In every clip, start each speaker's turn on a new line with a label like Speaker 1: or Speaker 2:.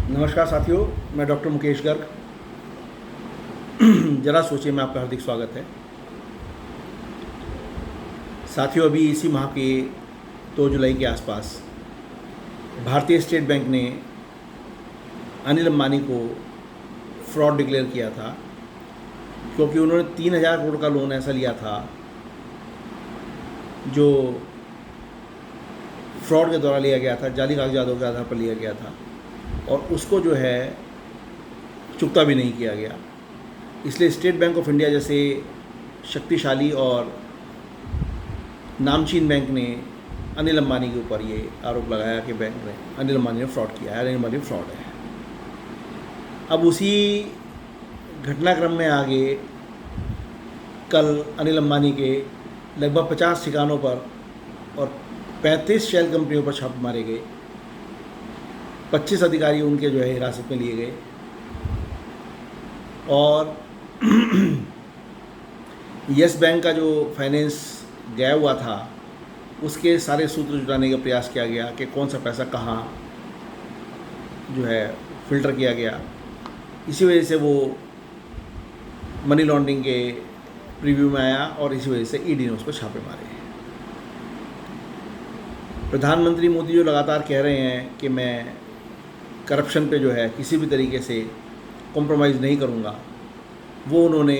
Speaker 1: नमस्कार साथियों, मैं डॉक्टर मुकेश गर्ग। जरा सोचिए में आपका हार्दिक स्वागत है। साथियों, अभी इसी माह के 2 जुलाई के आसपास भारतीय स्टेट बैंक ने अनिल अंबानी को फ्रॉड डिक्लेयर किया था, क्योंकि उन्होंने 3,000 करोड़ का लोन ऐसा लिया था जो फ्रॉड के द्वारा लिया गया था, जाली कागजातों के आधार पर लिया गया था, और उसको जो है चुकता भी नहीं किया गया। इसलिए स्टेट बैंक ऑफ इंडिया जैसे शक्तिशाली और नामचीन बैंक ने अनिल अंबानी के ऊपर ये आरोप लगाया कि बैंक ने अनिल अंबानी ने फ्रॉड किया है, अनिल अंबानी फ्रॉड है। अब उसी घटनाक्रम में आगे कल अनिल अंबानी के लगभग 50 ठिकानों पर और 35 शेल कंपनियों पर छापे मारे गए। 25 अधिकारी उनके जो है हिरासत में लिए गए और यस बैंक का जो फाइनेंस गया हुआ था उसके सारे सूत्र जुटाने का प्रयास किया गया कि कौन सा पैसा कहाँ जो है फिल्टर किया गया। इसी वजह से वो मनी लॉन्ड्रिंग के प्रीव्यू में आया और इसी वजह से ईडी ने उस पर छापे मारे। प्रधानमंत्री मोदी जो लगातार कह रहे हैं कि मैं करप्शन पे जो है किसी भी तरीके से कॉम्प्रोमाइज़ नहीं करूँगा, वो उन्होंने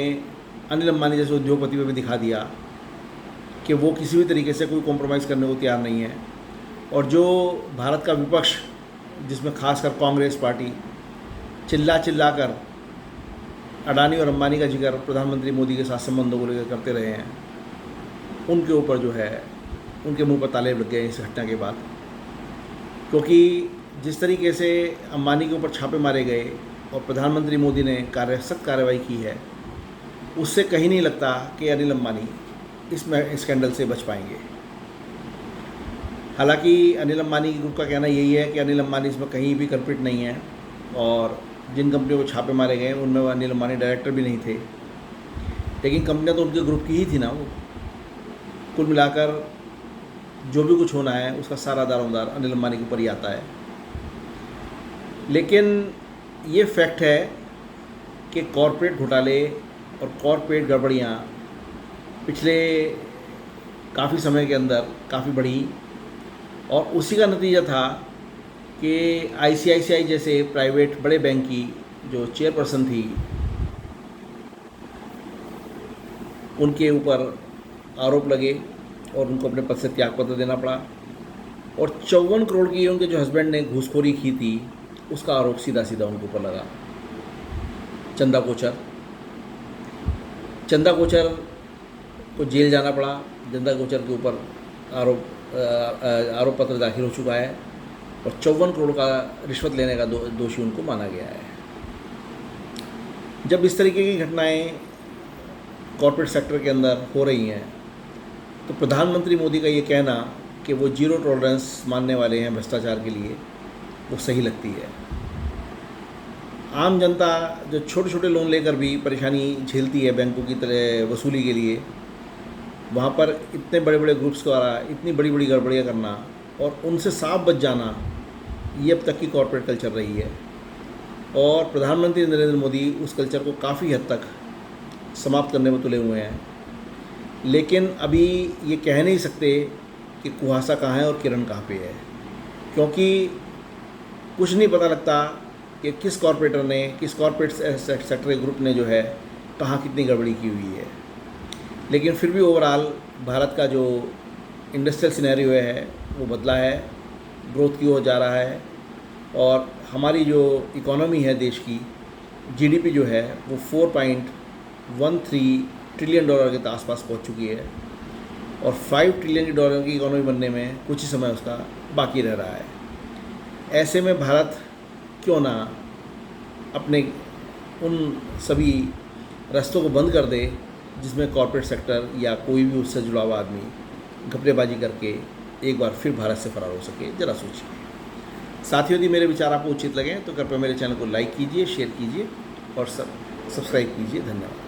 Speaker 1: अनिल अंबानी जैसे उद्योगपति पे भी दिखा दिया कि वो किसी भी तरीके से कोई कॉम्प्रोमाइज़ करने को तैयार नहीं है। और जो भारत का विपक्ष, जिसमें खासकर कांग्रेस पार्टी चिल्ला कर अडानी और अंबानी का जिक्र प्रधानमंत्री मोदी के साथ संबंधों को लेकर करते रहे हैं, उनके ऊपर जो है उनके मुंह पर ताले लग गए इस घटना के बाद। क्योंकि जिस तरीके से अंबानी के ऊपर छापे मारे गए और प्रधानमंत्री मोदी ने सख्त कार्रवाई की है, उससे कहीं नहीं लगता कि अनिल अंबानी इस स्कैंडल से बच पाएंगे। हालांकि अनिल अंबानी ग्रुप का कहना यही है कि अनिल अंबानी इसमें कहीं भी कल्प्रिट नहीं है और जिन कंपनियों को छापे मारे गए उनमें वो अनिल अंबानी डायरेक्टर भी नहीं थे। लेकिन कंपनियां तो उनके ग्रुप की ही थी ना। वो कुल मिलाकर जो भी कुछ होना है उसका सारा दारोमदार अनिल अंबानी के ऊपर ही आता है। लेकिन ये फैक्ट है कि कॉरपोरेट घोटाले और कॉरपोरेट गड़बड़ियाँ पिछले काफ़ी समय के अंदर काफ़ी बढ़ी और उसी का नतीजा था कि आईसीआईसीआई जैसे प्राइवेट बड़े बैंक की जो चेयरपर्सन थी, उनके ऊपर आरोप लगे और उनको अपने पद से त्यागपत्र देना पड़ा। और 54 करोड़ की उनके जो हस्बैंड ने घूसखोरी की थी उसका आरोप सीधा सीधा उनके ऊपर लगा। चंदा कोचर को जेल जाना पड़ा। चंदा कोचर के ऊपर आरोप पत्र दाखिल हो चुका है और 54 करोड़ का रिश्वत लेने का दोषी उनको माना गया है। जब इस तरीके की घटनाएं कॉर्पोरेट सेक्टर के अंदर हो रही हैं तो प्रधानमंत्री मोदी का ये कहना कि वो जीरो टॉलरेंस मानने वाले हैं भ्रष्टाचार के लिए, वो सही लगती है। आम जनता जो छोटे छोटे लोन लेकर भी परेशानी झेलती है बैंकों की तरह वसूली के लिए, वहाँ पर इतने बड़े बड़े ग्रुप्स द्वारा इतनी बड़ी बड़ी गड़बड़ियाँ करना और उनसे साफ बच जाना, ये अब तक की कॉर्पोरेट कल्चर रही है। और प्रधानमंत्री नरेंद्र मोदी उस कल्चर को काफ़ी हद तक समाप्त करने में तुले हुए हैं। लेकिन अभी ये कह नहीं सकते कि कुहासा कहाँ है और किरण कहाँ पे है, क्योंकि कुछ नहीं पता लगता कि किस कॉरपोरेटर ने, किस कॉरपोरेट सेक्टर ग्रुप ने जो है कहाँ कितनी गड़बड़ी की हुई है। लेकिन फिर भी ओवरऑल भारत का जो इंडस्ट्रियल सिनेरियो है वो बदला है, ग्रोथ की ओर जा रहा है और हमारी जो इकोनॉमी है देश की, जीडीपी जो है वो $4.13 ट्रिलियन के आसपास पहुंच चुकी है और $5 ट्रिलियन की इकोनॉमी बनने में कुछ ही समय उसका बाकी रह रहा है। ऐसे में भारत क्यों ना अपने उन सभी रास्तों को बंद कर दे जिसमें कॉर्पोरेट सेक्टर या कोई भी उससे जुड़ा हुआ आदमी घपलेबाजी करके एक बार फिर भारत से फरार हो सके। जरा सोचिए। साथियों, यदि मेरे विचार आपको उचित लगें तो कृपया मेरे चैनल को लाइक कीजिए, शेयर कीजिए और सब्सक्राइब कीजिए। धन्यवाद।